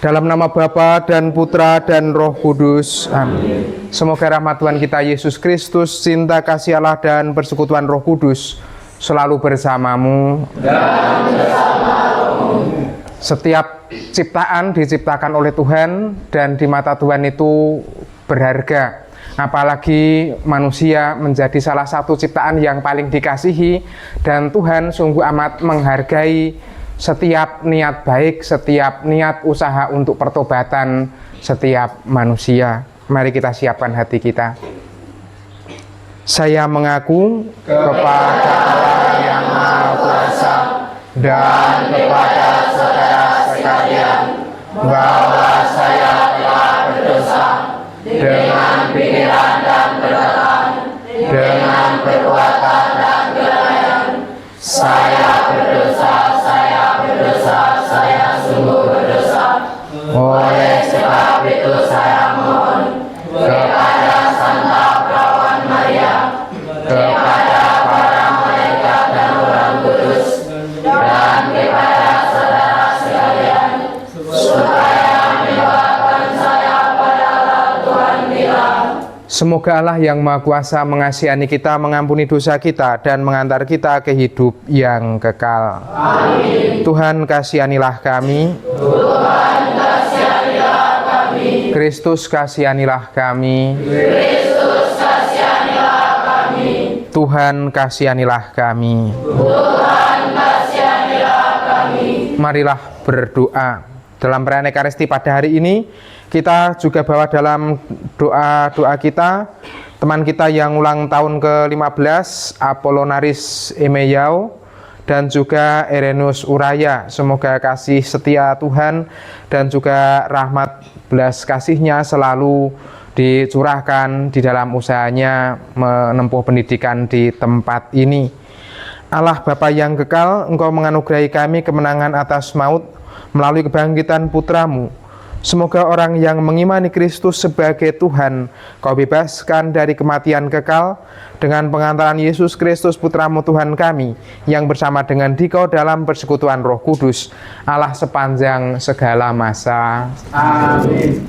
Dalam nama Bapa dan Putra dan Roh Kudus. Amin. Semoga rahmat Tuhan kita Yesus Kristus, cinta kasih Allah dan persekutuan Roh Kudus selalu bersamamu. Dan bersamamu. Setiap ciptaan diciptakan oleh Tuhan dan di mata Tuhan itu berharga. Apalagi manusia menjadi salah satu ciptaan yang paling dikasihi, dan Tuhan sungguh amat menghargai setiap niat baik, setiap niat usaha untuk pertobatan setiap manusia. Mari kita siapkan hati kita. Saya mengaku kepada Allah yang Maha Kuasa dan kepada saudara sekalian bahwa saya telah berdosa dengan pikiran dan perkataan, dengan perbuatan dan kelalaian. Saya berdosa, saya sungguh berdosa. Oleh sebab itu saya mohon kepada Santa Perawan Maria, kepada para malaikat dan orang kudus, dan kepada saudara sekalian, supaya mendoakan saya pada Allah Tuhan kita. Semoga Allah yang Maha Kuasa mengasihi kita, mengampuni dosa kita, dan mengantar kita ke hidup yang kekal. Amin. Tuhan kasihanilah kami. Tuhan kasihanilah kami. Kristus kasihanilah kami. Kristus kasihanilah kami. Tuhan kasihanilah kami. Tuhan kasihanilah kami. Marilah berdoa. Dalam perayaan Ekaristi pada hari ini, kita juga bawa dalam doa-doa kita teman kita yang ulang tahun ke-15, Apollonaris Emeyau, dan juga Irenus Uraya. Semoga kasih setia Tuhan dan juga rahmat belas kasih-Nya selalu dicurahkan di dalam usahanya menempuh pendidikan di tempat ini. Allah Bapa yang kekal, Engkau menganugerahi kami kemenangan atas maut melalui kebangkitan Putra-Mu. Semoga orang yang mengimani Kristus sebagai Tuhan, Kau bebaskan dari kematian kekal dengan pengantaran Yesus Kristus Putra-Mu Tuhan kami, yang bersama dengan Dikau dalam persekutuan Roh Kudus, Allah sepanjang segala masa. Amin.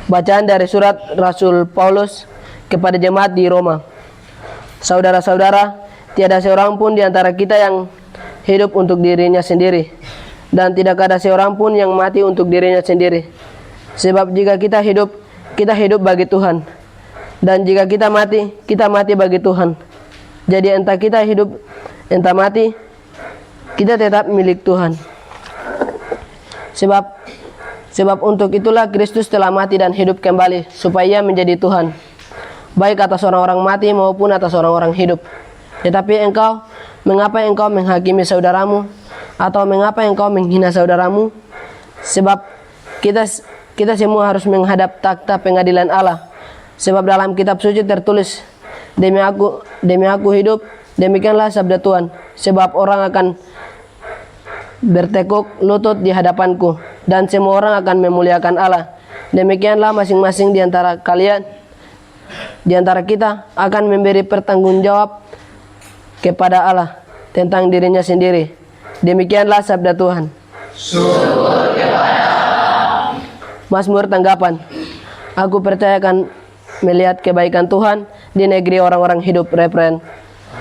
Bacaan dari surat Rasul Paulus kepada jemaat di Roma. Saudara-saudara, tiada seorang pun di antara kita yang hidup untuk dirinya sendiri, dan tidak ada seorang pun yang mati untuk dirinya sendiri. Sebab jika kita hidup bagi Tuhan, dan jika kita mati bagi Tuhan. Jadi entah kita hidup, entah mati, kita tetap milik Tuhan. Sebab untuk itulah Kristus telah mati dan hidup kembali, supaya Ia menjadi Tuhan, baik atas orang-orang mati maupun atas orang-orang hidup. Tetapi mengapa engkau menghakimi saudaramu? Atau mengapa engkau menghina saudaramu? Sebab kita semua harus menghadap takhta pengadilan Allah. Sebab dalam kitab suci tertulis, demi aku hidup, demikianlah sabda Tuhan. Sebab orang akan bertekuk lutut di hadapanku, dan semua orang akan memuliakan Allah. Demikianlah masing-masing di antara kita akan memberi pertanggungjawab kepada Allah tentang dirinya sendiri. Demikianlah sabda Tuhan. Syukur kepada Allah. Mazmur tanggapan. Aku percaya akan melihat kebaikan Tuhan di negeri orang-orang hidup. Referen.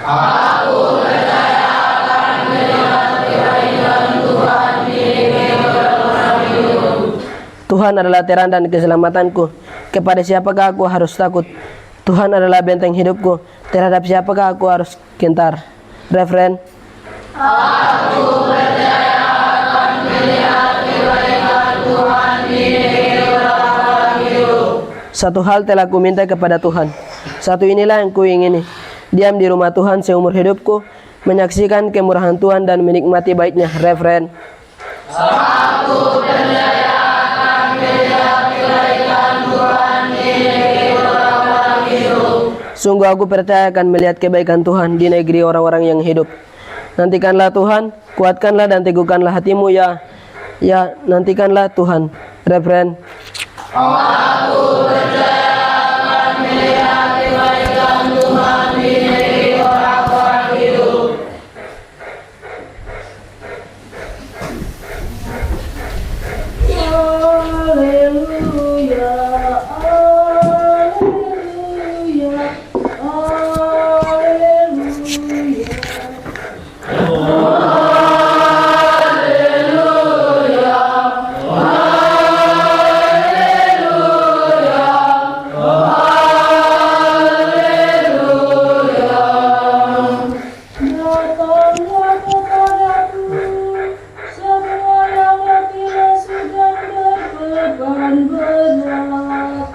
Aku percaya akan melihat kebaikan Tuhan di negeri orang-orang hidup. Tuhan adalah terang dan keselamatanku. Kepada siapakah aku harus takut? Tuhan adalah benteng hidupku. Terhadap siapakah aku harus gentar? Referen. Aku percaya akan melihat kebaikan Tuhan di negeri orang-orang hidup. Satu hal telah ku minta kepada Tuhan, satu inilah yang ku ingini, diam di rumah Tuhan seumur hidupku, menyaksikan kemurahan Tuhan dan menikmati baiknya. Referen. Aku percaya akan melihat kebaikan Tuhan di negeri orang-orang hidup. Sungguh aku percaya akan melihat kebaikan Tuhan di negeri orang-orang yang hidup. Nantikanlah Tuhan, kuatkanlah dan teguhkanlah hatimu ya Ya, nantikanlah Tuhan. Referen. Datanglah kepadaku semua yang letih lesu dan berbeban berat.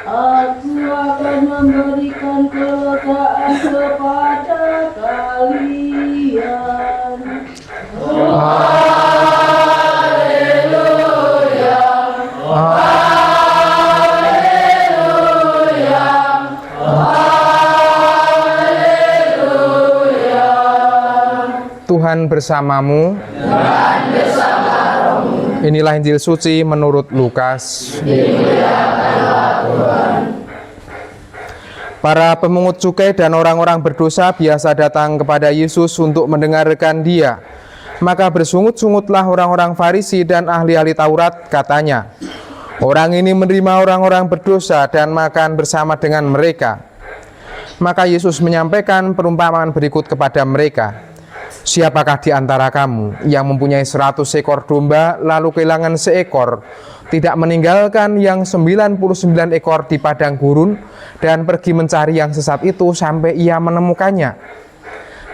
Aku akan memberikan kelegaan kepada kalian. Tuhan bersamamu. Inilah Injil suci menurut Lukas. Para pemungut cukai dan orang-orang berdosa biasa datang kepada Yesus untuk mendengarkan Dia. Maka bersungut-sungutlah orang-orang Farisi dan ahli-ahli Taurat, katanya, orang ini menerima orang-orang berdosa dan makan bersama dengan mereka. Maka Yesus menyampaikan perumpamaan berikut kepada mereka. Siapakah di antara kamu yang mempunyai 100 ekor domba lalu kehilangan seekor, tidak meninggalkan yang 99 ekor di padang gurun dan pergi mencari yang sesat itu sampai ia menemukannya?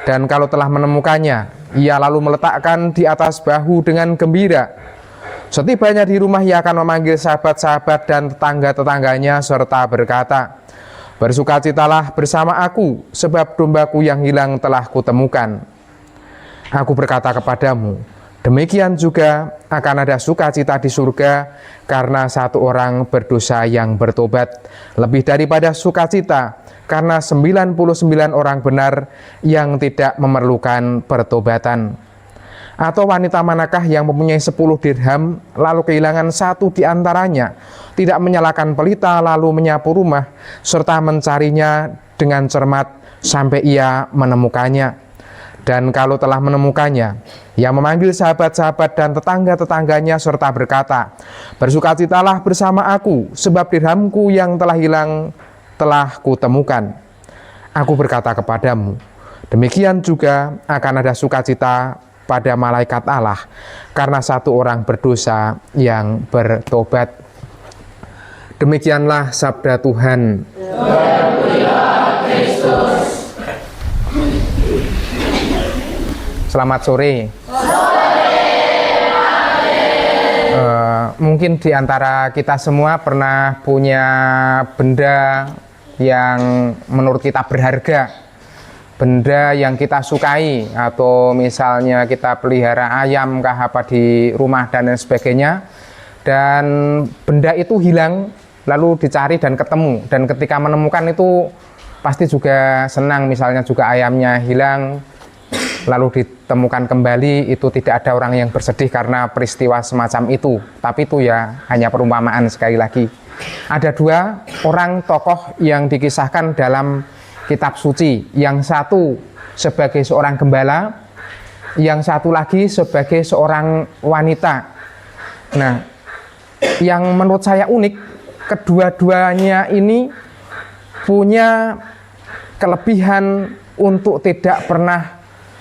Dan kalau telah menemukannya, ia lalu meletakkan di atas bahu dengan gembira. Setibanya di rumah, ia akan memanggil sahabat-sahabat dan tetangga-tetangganya serta berkata, bersukacitalah bersama aku, sebab dombaku yang hilang telah kutemukan. Aku berkata kepadamu, demikian juga akan ada sukacita di surga karena satu orang berdosa yang bertobat, lebih daripada sukacita karena 99 orang benar yang tidak memerlukan pertobatan. Atau wanita manakah yang mempunyai 10 dirham lalu kehilangan satu di antaranya, tidak menyalakan pelita lalu menyapu rumah serta mencarinya dengan cermat sampai ia menemukannya? Dan kalau telah menemukannya, ia memanggil sahabat-sahabat dan tetangga-tetangganya serta berkata, bersukacitalah bersama aku, sebab dirhamku yang telah hilang telah kutemukan. Aku berkata kepadamu, demikian juga akan ada sukacita pada malaikat Allah karena satu orang berdosa yang bertobat. Demikianlah sabda Tuhan. Selamat sore. Mungkin di antara kita semua pernah punya benda yang menurut kita berharga, benda yang kita sukai, atau misalnya kita pelihara ayam kah apa di rumah dan lain sebagainya, dan benda itu hilang lalu dicari dan ketemu, dan ketika menemukan itu pasti juga senang. Misalnya juga ayamnya hilang lalu ditemukan kembali, itu tidak ada orang yang bersedih karena peristiwa semacam itu. Tapi itu ya hanya perumpamaan. Sekali lagi, ada dua orang tokoh yang dikisahkan dalam kitab suci. Yang satu sebagai seorang gembala, yang satu lagi sebagai seorang wanita. Nah, yang menurut saya unik, kedua-duanya ini punya kelebihan untuk tidak pernah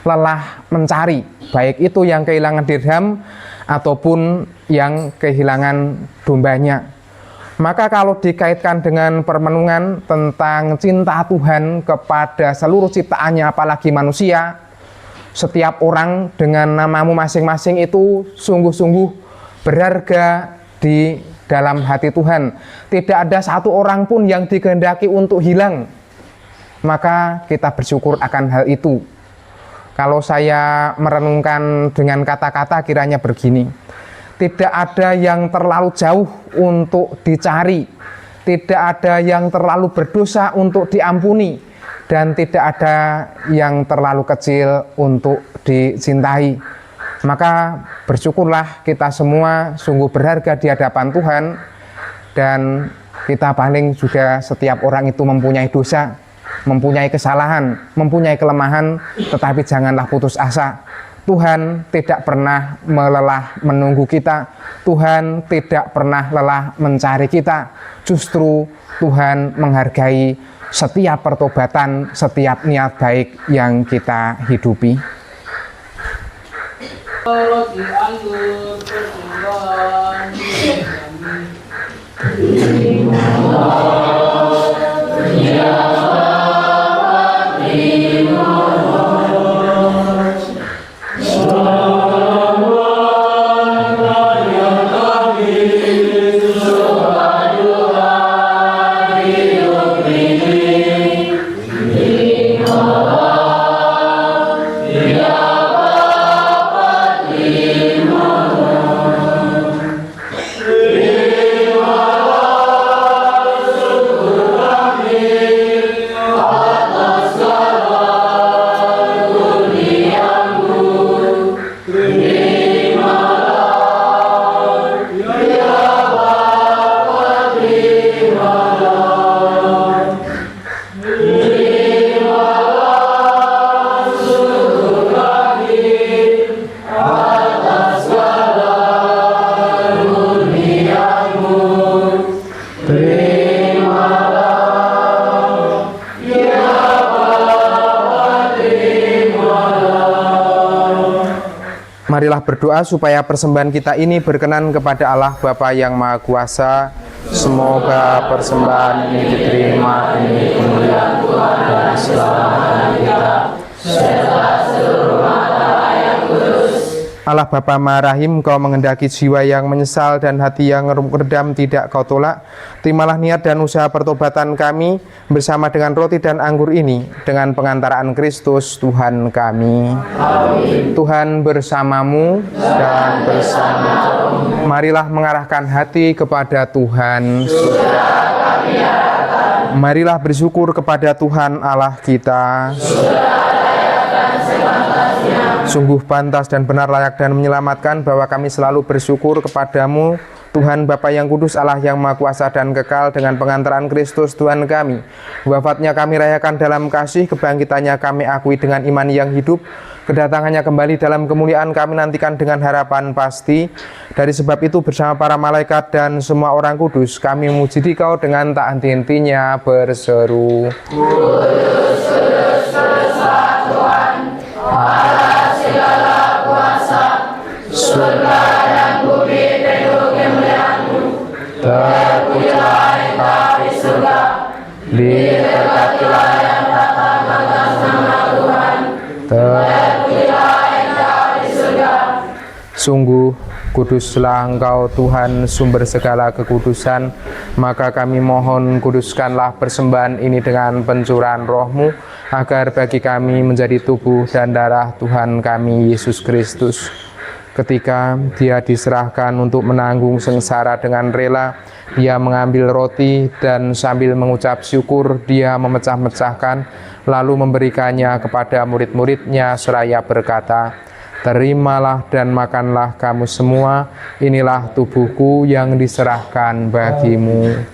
lelah mencari, baik itu yang kehilangan dirham ataupun yang kehilangan dombanya. Maka kalau dikaitkan dengan permenungan tentang cinta Tuhan kepada seluruh ciptaannya, apalagi manusia, setiap orang dengan namamu masing-masing itu sungguh-sungguh berharga di dalam hati Tuhan. Tidak ada satu orang pun yang dikehendaki untuk hilang. Maka kita bersyukur akan hal itu. Kalau saya merenungkan dengan kata-kata kiranya begini, tidak ada yang terlalu jauh untuk dicari, tidak ada yang terlalu berdosa untuk diampuni, dan tidak ada yang terlalu kecil untuk dicintai. Maka bersyukurlah kita semua sungguh berharga di hadapan Tuhan, dan kita paling juga setiap orang itu mempunyai dosa, mempunyai kesalahan, mempunyai kelemahan, tetapi janganlah putus asa. Tuhan tidak pernah melelah menunggu kita. Tuhan tidak pernah lelah mencari kita. Justru Tuhan menghargai setiap pertobatan, setiap niat baik yang kita hidupi. Roti anggur persembahan Marilah berdoa supaya persembahan kita ini berkenan kepada Allah Bapa yang Maha Kuasa. Semoga persembahan ini diterima demi kemuliaan Tuhan dan keselamatan kita, serta seluruh mata yang kudus. Allah Bapa Maha Rahim, Kau menghendaki jiwa yang menyesal dan hati yang redam tidak Kau tolak. Terimalah niat dan usaha pertobatan kami bersama dengan roti dan anggur ini, dengan pengantaraan Kristus Tuhan kami. Amin. Tuhan bersamamu dan bersamamu. Marilah mengarahkan hati kepada Tuhan. Marilah bersyukur kepada Tuhan Allah kita. Sungguh pantas dan benar, layak dan menyelamatkan bahwa kami selalu bersyukur kepadamu, Tuhan Bapa yang kudus, Allah yang Maha Kuasa dan kekal, dengan pengantaran Kristus Tuhan kami. Wafatnya kami rayakan dalam kasih, kebangkitannya kami akui dengan iman yang hidup, kedatangannya kembali dalam kemuliaan kami nantikan dengan harapan pasti. Dari sebab itu bersama para malaikat dan semua orang kudus, kami memuji Dikau dengan tak henti-hentinya berseru, Kudus, kudus, kuduslah Tuhan, Allah segala kuasa, surga dan bumi penuh kemuliaan-Mu. Terpujilah Engkau di surga, diberkatilah yang datang atas nama Tuhan. Terpujilah Engkau di surga. Sungguh kuduslah Engkau Tuhan, sumber segala kekudusan. Maka kami mohon, kuduskanlah persembahan ini dengan pencurahan Roh-Mu, agar bagi kami menjadi tubuh dan darah Tuhan kami Yesus Kristus. Ketika Dia diserahkan untuk menanggung sengsara dengan rela, Dia mengambil roti dan sambil mengucap syukur, Dia memecah-mecahkan, lalu memberikannya kepada murid-murid-Nya seraya berkata, Terimalah dan makanlah kamu semua, inilah tubuhku yang diserahkan bagimu.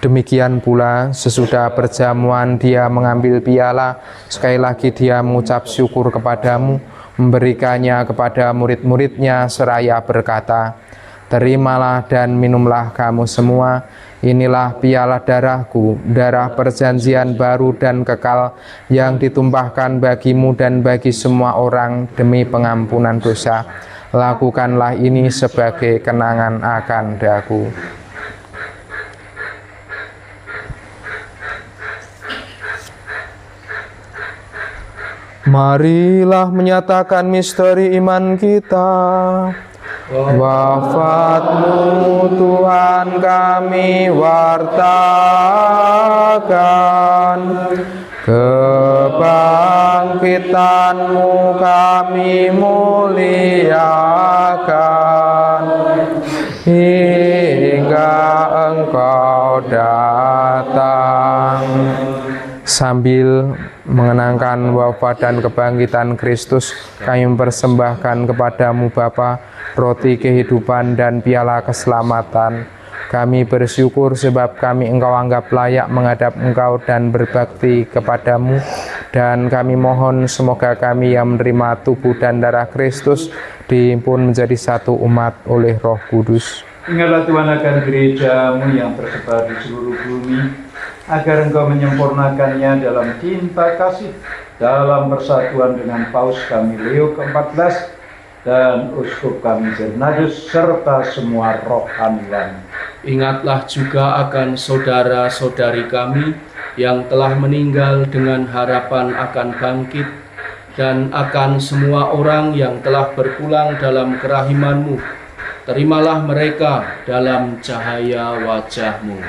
Demikian pula sesudah perjamuan Dia mengambil piala, sekali lagi Dia mengucap syukur kepadamu, memberikannya kepada murid-murid-Nya seraya berkata, Terimalah dan minumlah kamu semua, inilah piala darahku, darah perjanjian baru dan kekal, yang ditumpahkan bagimu dan bagi semua orang demi pengampunan dosa. Lakukanlah ini sebagai kenangan akan daku. Marilah menyatakan misteri iman kita. Wafat-Mu Tuhan kami wartakan, kebangkitan-Mu kami muliakan, hingga Engkau datang. Sambil mengenangkan wafat dan kebangkitan Kristus, kami mempersembahkan kepadamu Bapa roti kehidupan dan piala keselamatan. Kami bersyukur sebab kami Engkau anggap layak menghadap Engkau dan berbakti kepadamu. Dan kami mohon semoga kami yang menerima tubuh dan darah Kristus dihimpun menjadi satu umat oleh Roh Kudus. Ingatlah Tuhan akan gereja-Mu yang tersebar di seluruh bumi, agar Engkau menyempurnakannya dalam cinta kasih, dalam persatuan dengan Paus kami Leo ke-14 dan Uskup kami Bernardus serta semua rohaniwan. Ingatlah juga akan saudara-saudari kami yang telah meninggal dengan harapan akan bangkit, dan akan semua orang yang telah berpulang dalam kerahiman-Mu. Terimalah mereka dalam cahaya wajah-Mu.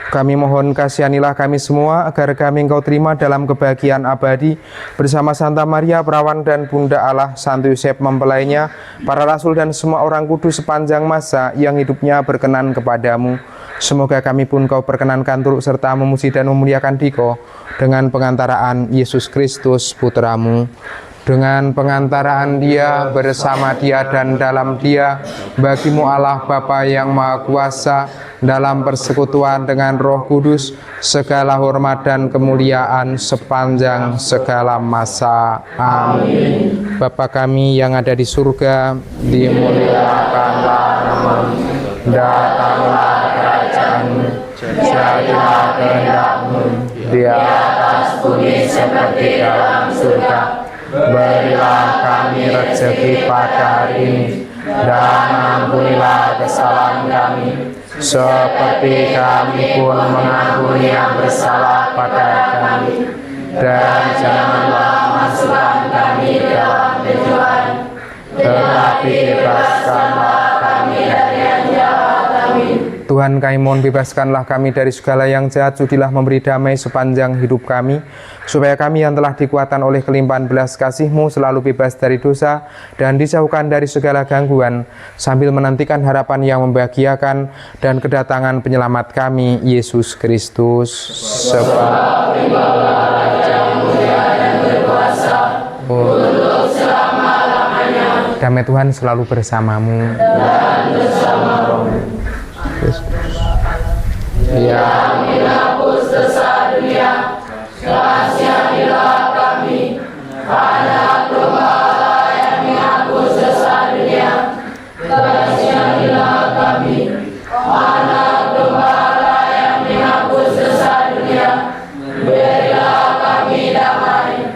Kami mohon kasihanilah kami semua agar kami Engkau terima dalam kebahagiaan abadi bersama Santa Maria Perawan dan Bunda Allah, Santo Yosef mempelainya, para rasul dan semua orang kudus sepanjang masa yang hidupnya berkenan kepadamu. Semoga kami pun Kau perkenankan turut serta memuji dan memuliakan Dikau dengan pengantaraan Yesus Kristus Putramu. Dengan pengantaraan Dia, bersama Dia dan dalam Dia, bagimu Allah Bapa yang Maha Kuasa, dalam persekutuan dengan Roh Kudus, segala hormat dan kemuliaan sepanjang segala masa. Amin. Bapa kami yang ada di surga, dimuliakanlah namamu, datanglah kerajaan-Mu, jadilah kehendak-Mu di atas bumi seperti dalam surga. Berilah kami rezeki pada hari ini, dan ampunilah kesalahan kami, seperti kami pun mengampuni yang bersalah pada kami. Dan janganlah masukkan kami dalam pencobaan, tetapi bebaskanlah kami dari yang jahat. Amin. Tuhan, kami mohon bebaskanlah kami dari segala yang jahat, sudilah memberi damai sepanjang hidup kami, supaya kami yang telah dikuatkan oleh kelimpahan belas kasih-Mu selalu bebas dari dosa dan dijauhkan dari segala gangguan, sambil menantikan harapan yang membahagiakan dan kedatangan penyelamat kami, Yesus Kristus. Sebab untuk selama-lamanya. Damai Tuhan selalu bersamamu dan bersamamu. Yang menghapus dosa dunia, kasihanilah kami. Anak domba Allah yang menghapus dosa dunia, kasihanilah kami. Anak domba Allah yang menghapus dosa dunia, berilah kami damai.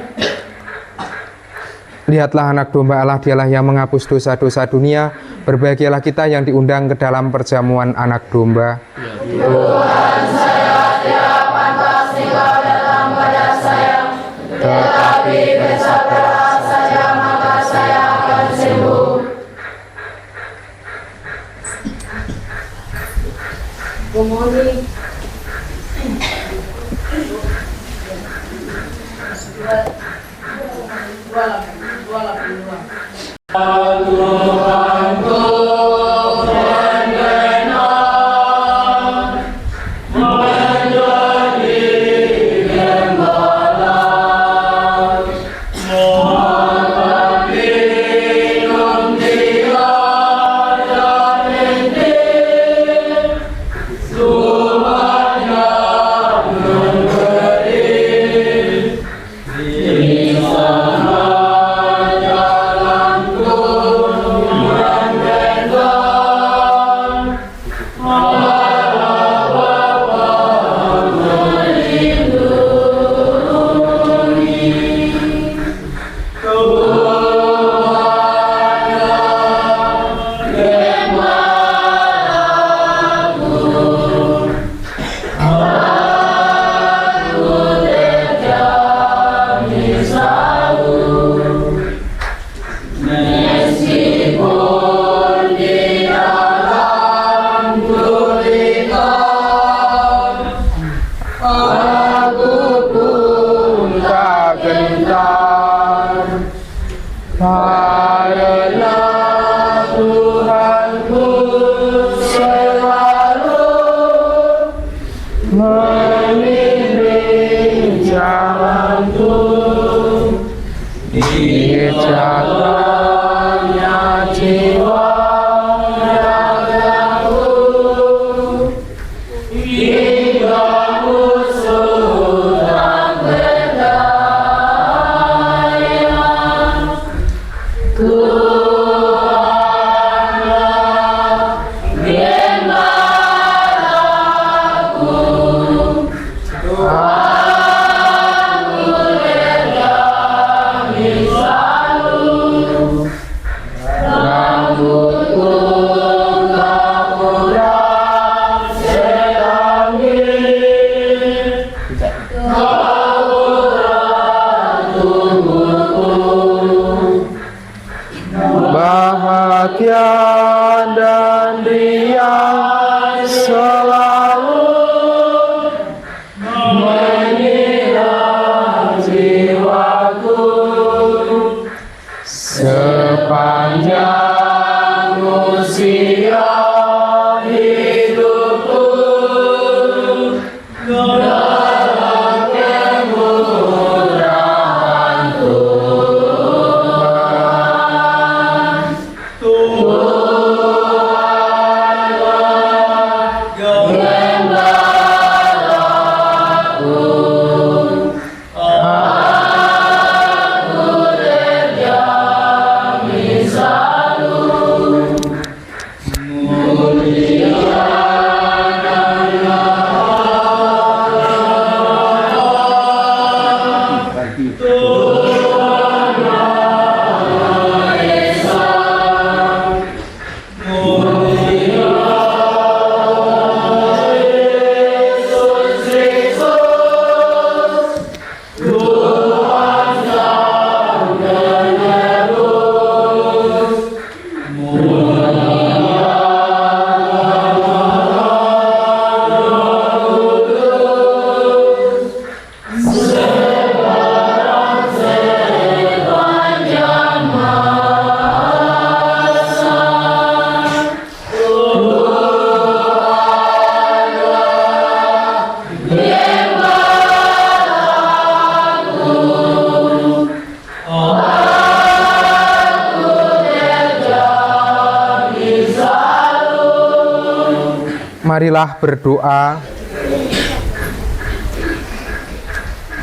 Lihatlah anak domba Allah, Dialah yang menghapus dosa-dosa dunia. Berbahagialah kita yang diundang ke dalam perjamuan anak domba. Tuhan, saya tidak pantas Engkau datang pada saya, tetapi bersabdalah saja maka saya akan sembuh. Membimbing datangnya jiwa bahagia dan dia selalu menyiram jiwaku sepanjang usia hidupku. Dalam kemurahan Marilah berdoa.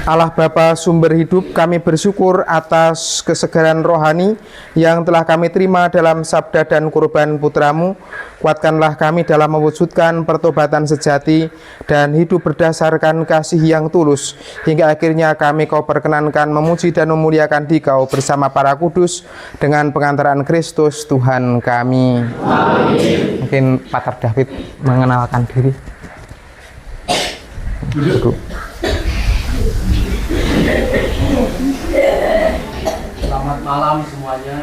Allah Bapa sumber hidup, kami bersyukur atas kesegaran rohani yang telah kami terima dalam sabda dan kurban putra-Mu. Kuatkanlah kami dalam mewujudkan pertobatan sejati dan hidup berdasarkan kasih yang tulus, hingga akhirnya kami Kau perkenankan memuji dan memuliakan Dikau bersama para kudus dengan pengantaran Kristus Tuhan kami. Amin. Mungkin Pater David mengenalkan diri. Duduk. Selamat malam semuanya.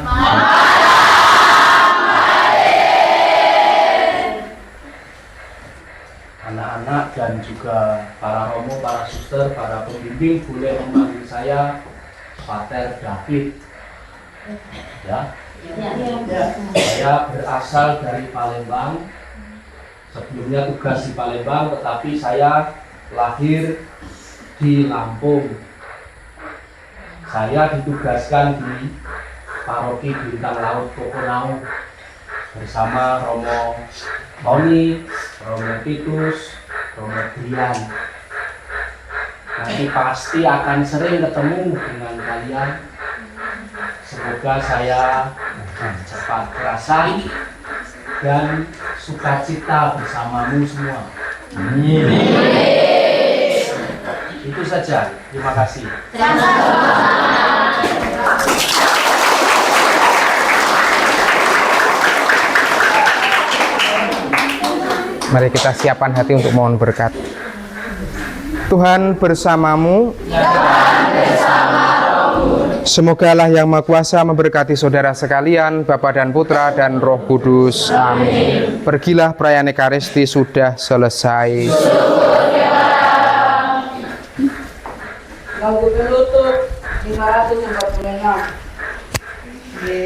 Anak-anak dan juga para romo, para suster, para pembimbing boleh memanggil saya Pater David. Ya. Saya berasal dari Palembang. Sebelumnya tugas di Palembang, tetapi saya lahir di Lampung. Saya ditugaskan di Paroki Bintang Laut Kokonau bersama Romo Tony, Romo Titus, Romo Brian. Nanti pasti akan sering ketemu dengan kalian. Semoga saya cepat perasan dan sukacita bersamamu semua. Amin. Itu saja. Terima kasih. Mari kita siapkan hati untuk mohon berkat. Tuhan bersamamu. Semoga Allah yang Maha Kuasa memberkati saudara sekalian, Bapa dan Putra dan Roh Kudus. Amin. Pergilah, perayaan Ekaristi sudah selesai. Lagu penutup 546. Di